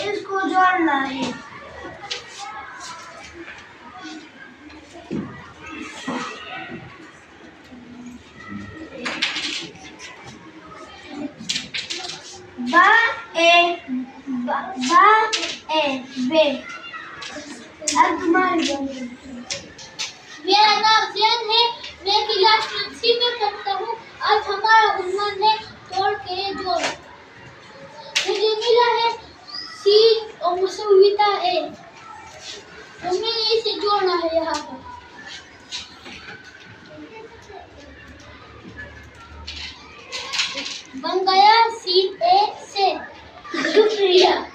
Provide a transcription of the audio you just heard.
इसको जोड़ना है। बा ए बे। अब तुम्हारी मेरा नाम जैन है, मैं क्लास 6 में पढ़ता हूँ। आज हमारा उन्वान है तोड़ के जोड़। मुझे मिला है सी और मुसविता ए, तो मैंने इसे जोड़ना है यहाँ पर। बन गया सी ए से। शुक्रिया।